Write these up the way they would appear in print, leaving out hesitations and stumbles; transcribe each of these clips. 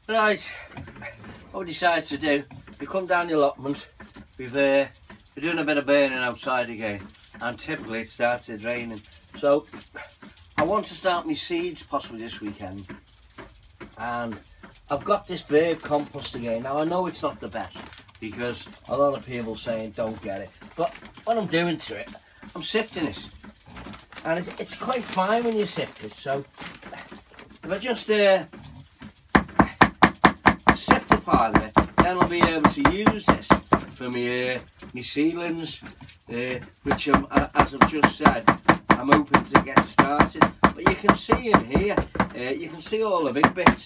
Right, what we decided to do, we come down the allotment, we're doing a bit of burning outside again, and typically it started raining. So I want to start my seeds possibly this weekend, and I've got this verb compost again. Now I know it's not the best because a lot of people saying don't get it, but what I'm doing to it, I'm sifting it, and it's quite fine when you sift it. So if I just sift a part of it, then I'll be able to use this for my seedlings, which as I've just said, I'm hoping to get started. But you can see in here, you can see all the big bits.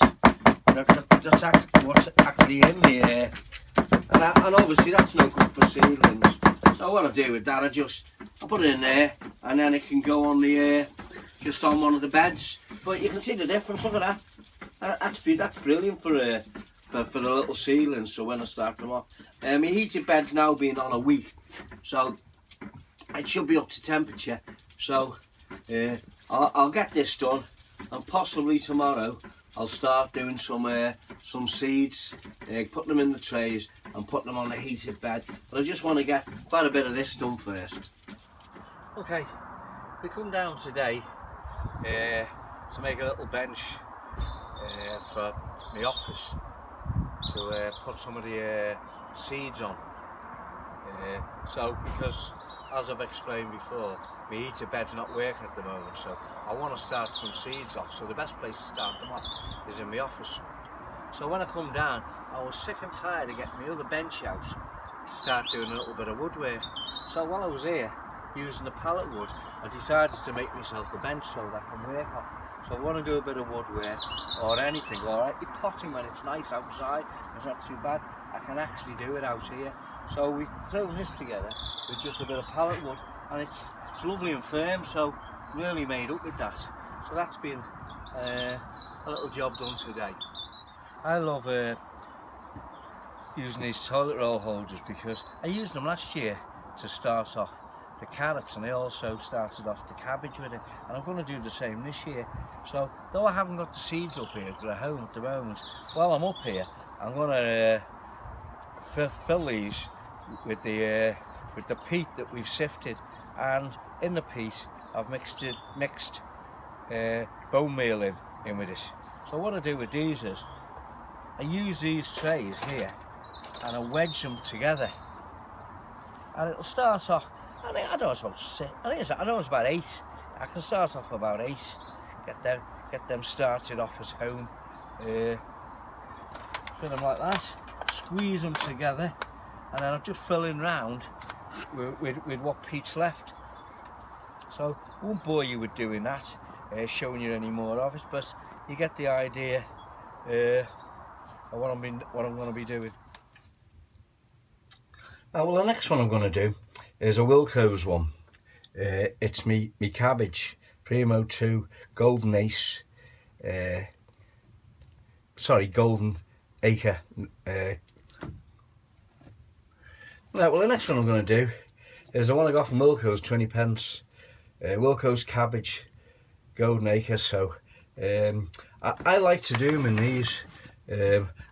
That's what's actually in here, and obviously that's no good for seedlings. So what I do with that, I put it in there, and then it can go on the just on one of the beds. But you can see the difference. Look at that. That's brilliant for the little seedlings. So when I start them off, my heated bed's now been on a week, so it should be up to temperature. So I'll get this done, and possibly tomorrow I'll start doing some seeds, put them in the trays and put them on the heated bed. But I just want to get quite a bit of this done first. Okay, we come down today to make a little bench for my office to put some of the seeds on. So because, as I've explained before, my heated bed's not working at the moment, so I want to start some seeds off. So the best place to start them off is in my office. So when I come down, I was sick and tired of getting my other bench out to start doing a little bit of woodwork. So while I was here using the pallet wood, I decided to make myself a bench so that I can work off. So if I want to do a bit of woodwork or anything, or potting when it's nice outside, it's not too bad, I can actually do it out here. So we've thrown this together with just a bit of pallet wood, and it's lovely and firm, so really made up with that. So that's been a little job done today. I love using these toilet roll holders because I used them last year to start off the carrots, and I also started off the cabbage with it, and I'm going to do the same this year. So though I haven't got the seeds up here to the home at the moment, while I'm up here I'm going to fill these with the peat that we've sifted, and in the peat I've mixed bone meal in with it. So what I do with these is I use these trays here and I wedge them together, and it'll start off, I know it's about 6, I know it's about 8. I can start off about 8, get them started off at home, put them like that, squeeze them together, and then I'm just filling round with what peat's left. So I won't bore you with doing that, showing you any more of it, but you get the idea of what I'm going to be doing. Well, the next one I'm going to do is a Wilco's one. It's me cabbage, Primo 2 Golden Ace, Golden Acre. Right, well, the next one I'm going to do is I want to go from Wilco's 20p. Wilco's cabbage, Golden Acre. So I like to do them in these.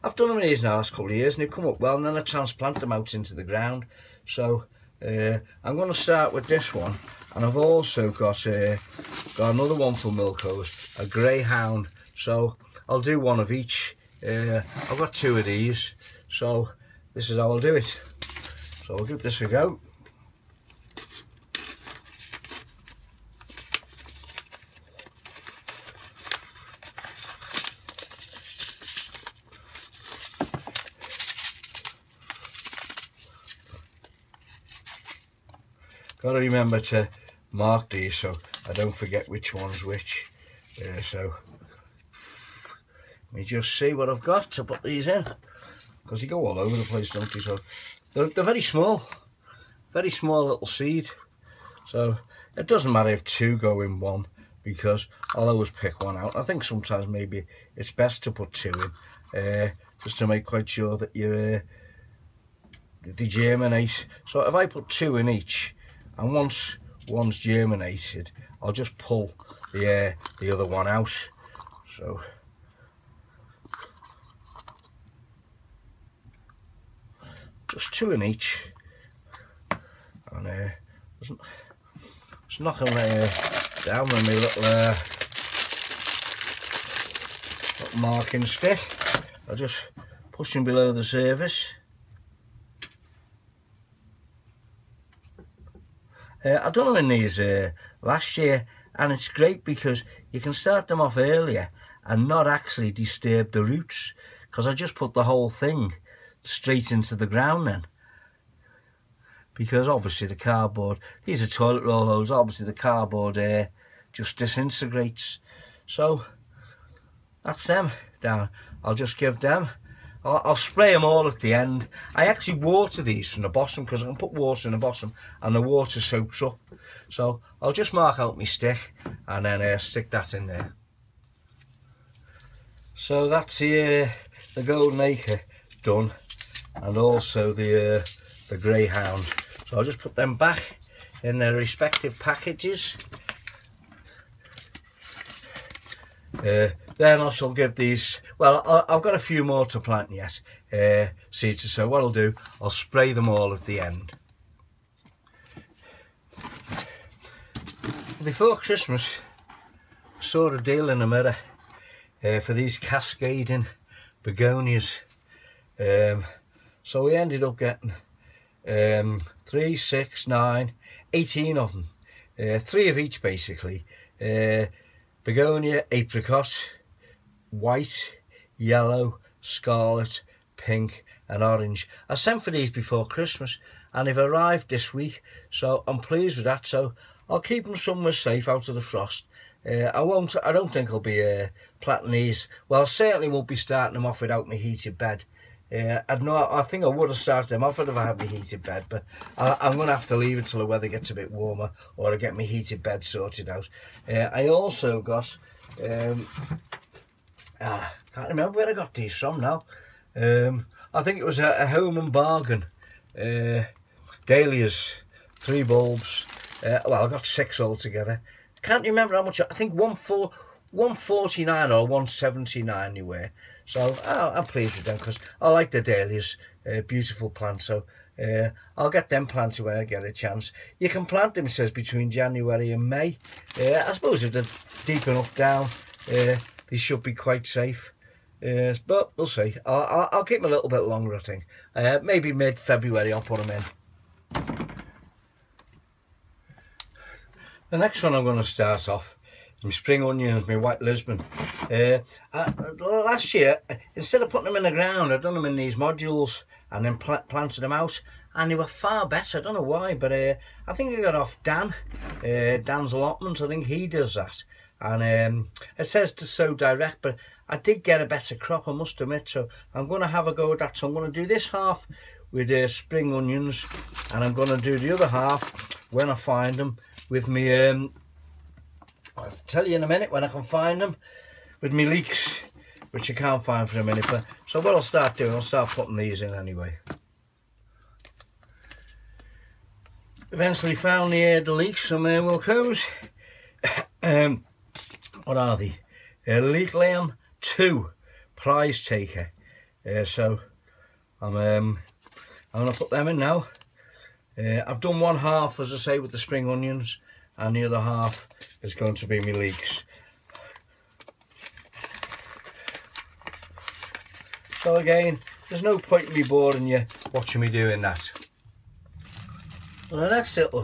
I've done them in these now the last couple of years, and they've come up well, and then I transplant them out into the ground. So I'm going to start with this one, and I've also got another one from Wilco's, a greyhound. So I'll do one of each. I've got 2 of these, so this is how I'll do it. So I'll give this a go. Got to remember to mark these so I don't forget which one's which. So let me just see what I've got to put these in, because they go all over the place, don't they? So they're very small little seed. So it doesn't matter if 2 go in one, because I'll always pick one out. I think sometimes maybe it's best to put 2 in, just to make quite sure that they germinate. So if I put 2 in each, and once one's germinated, I'll just pull the other one out. So just 2 in each, and just knock them down with my little marking stick. I'll just push them below the surface. I done them in these last year, and it's great because you can start them off earlier and not actually disturb the roots, because I just put the whole thing straight into the ground then, because obviously the cardboard, these are toilet roll holes, obviously the cardboard just disintegrates. So that's them down. I'll just give them, I'll spray them all at the end. I actually water these from the bottom, because I can put water in the bottom and the water soaks up. So I'll just mark out my stick and then stick that in there. So that's the golden acre done, and also the greyhound. So I'll just put them back in their respective packages. Then I shall give these, well, I've got a few more to plant yet, seeds. So what I'll do, I'll spray them all at the end. Before Christmas, I saw a deal in the mirror for these cascading begonias. So we ended up getting 3, 6, 9, 18 of them. 3 of each basically. Begonia, apricot, white, yellow, scarlet, pink and orange. I sent for these before Christmas and they've arrived this week, so I'm pleased with that. So I'll keep them somewhere safe out of the frost. I don't think I'll be planting these. Well, I certainly won't be starting them off without my heated bed. I think I would have started them off if I had my heated bed, but I'm going to have to leave it till the weather gets a bit warmer, or I get my heated bed sorted out. I also got, can't remember where I got these from now. I think it was a Home and Bargain. Dahlias, 3 bulbs. Well, I got 6 altogether. Can't remember how much. I think 149 or 179 they were. So I'm pleased with them because I like the dahlias, beautiful plants. So I'll get them planted when I get a chance. You can plant them, it says, between January and May. I suppose if they're deep enough down, they should be quite safe. But we'll see. I'll keep them a little bit longer, I think. Maybe mid-February I'll put them in. The next one I'm going to start off, my spring onions, my white Lisbon. Last year, instead of putting them in the ground, I'd done them in these modules and then planted them out, and they were far better. I don't know why, but I think I got off Dan, Dan's allotment. I think he does that, and it says to sow direct, but I did get a better crop, I must admit. So I'm going to have a go at that. So I'm going to do this half with spring onions, and I'm going to do the other half when I find them with me. I'll tell you in a minute when I can find them, with me leeks, which I can't find for a minute. But so what I'll start doing, I'll start putting these in anyway. Eventually found the leeks from Wilco's. What are they? Leek Lion 2 prize taker. So I'm going to put them in now. I've done one half, as I say, with the spring onions, and the other half is going to be my leeks. So again, there's no point in me boring you watching me doing that. Well, the next little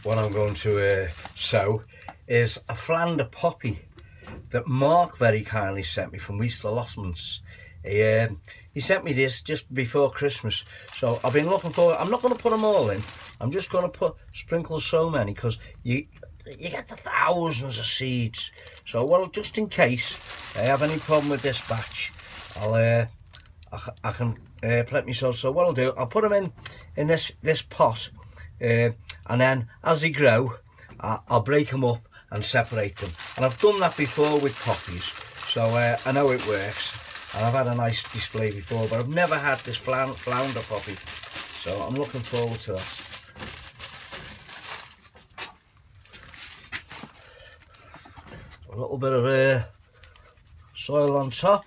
one I'm going to sow is a Flander poppy that Mark very kindly sent me from East Allotments. He sent me this just before Christmas, so I've been looking for. I'm not going to put them all in. I'm just going to sprinkle so many, because you get the thousands of seeds. So, well, just in case I have any problem with this batch, I can plant myself. So what I'll do, I'll put them in this pot, and then as they grow, I'll break them up and separate them. And I've done that before with poppies, so I know it works. And I've had a nice display before, but I've never had this flounder poppy, so I'm looking forward to that. A little bit of soil on top.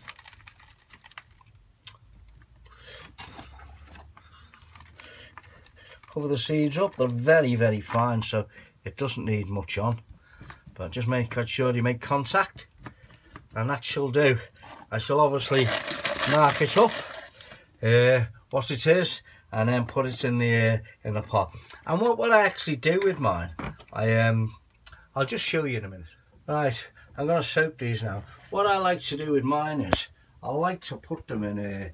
cover the seeds up. They're very, very fine, so it doesn't need much on. But just make sure you make contact, and that shall do. I shall obviously mark it up, what it is, and then put it in the pot. And what I actually do with mine, I'll just show you in a minute. Right, I'm going to soak these now. What I like to do with mine is I like to put them in,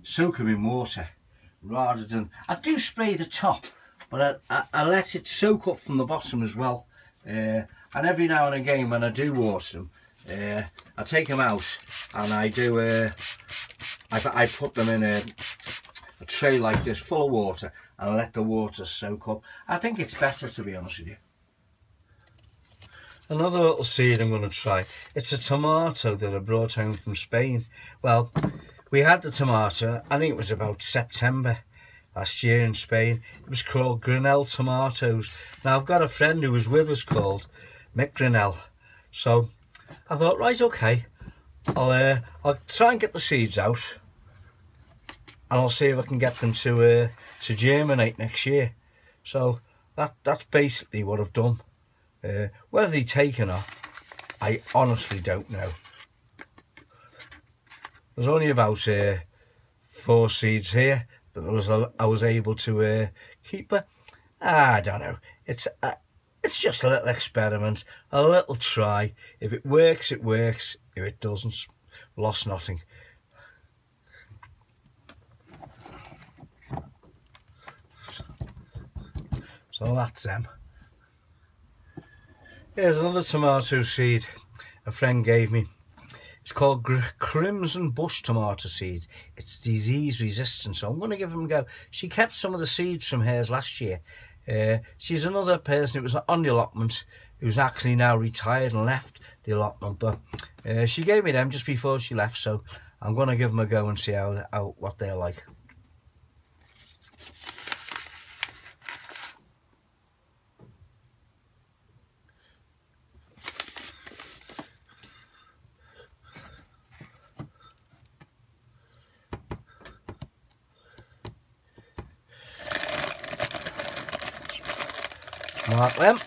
soak them in water, rather than, I do spray the top, but I let it soak up from the bottom as well. And every now and again when I do water them, I take them out and I do, I put them in a tray like this full of water and I let the water soak up. I think it's better, to be honest with you. Another little seed I'm going to try. It's a tomato that I brought home from Spain. Well, we had the tomato, I think it was about September last year in Spain. It was called Granel tomatoes. Now I've got a friend who was with us called Mick Granel. So I thought, right, okay, I'll try and get the seeds out, and I'll see if I can get them to germinate next year. So that's basically what I've done. Whether they take or not, I honestly don't know. There's only about 4 seeds here that I was able to keep, but I don't know. It's just a little experiment, a little try. If it works, it works. If it doesn't, lost nothing. So that's them. Here's another tomato seed a friend gave me. It's called Crimson Bush tomato seed. It's disease resistant, so I'm going to give them a go. She kept some of the seeds from hers last year. She's another person who was on the allotment, who's actually now retired and left the allotment, but she gave me them just before she left, so I'm going to give them a go and see what they're like. Mark them.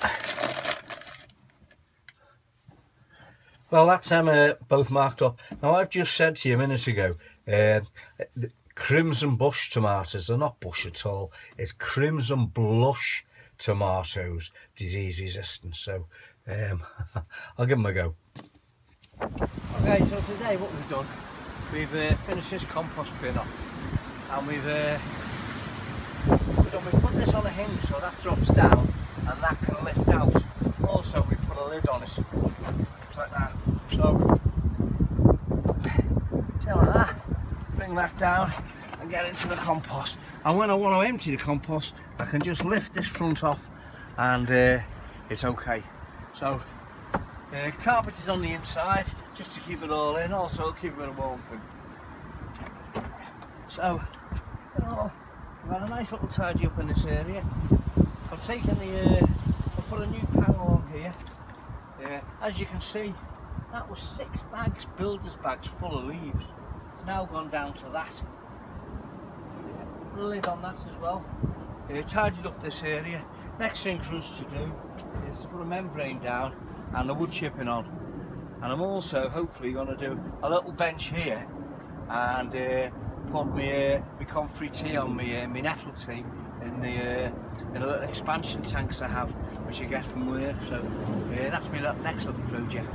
Well, that's them both marked up. Now, I've just said to you a minute ago, the Crimson Bush tomatoes, they're not bush at all. It's Crimson Blush tomatoes, disease resistant. So I'll give them a go. Okay, so today what we've done, we've finished this compost bin off, and we've put this on a hinge so that drops down and that can lift out. Also, we put a lid on it, like that. So, tail like that, bring that down and get into the compost. And when I want to empty the compost, I can just lift this front off and it's okay. So, carpet is on the inside just to keep it all in, also it'll keep it a warm thing. So, we've had a nice little tidy up in this area. I've taken I've put a new panel on here. As you can see, that was 6 bags, builder's bags full of leaves. It's now gone down to that. Put a lid on that as well. Tidied up this area. Next thing for us to do is to put a membrane down and the wood chipping on. And I'm also hopefully going to do a little bench here and put my comfrey tea on my nettle tea in a little expansion tanks I have, which I get from work. So that's my next little project.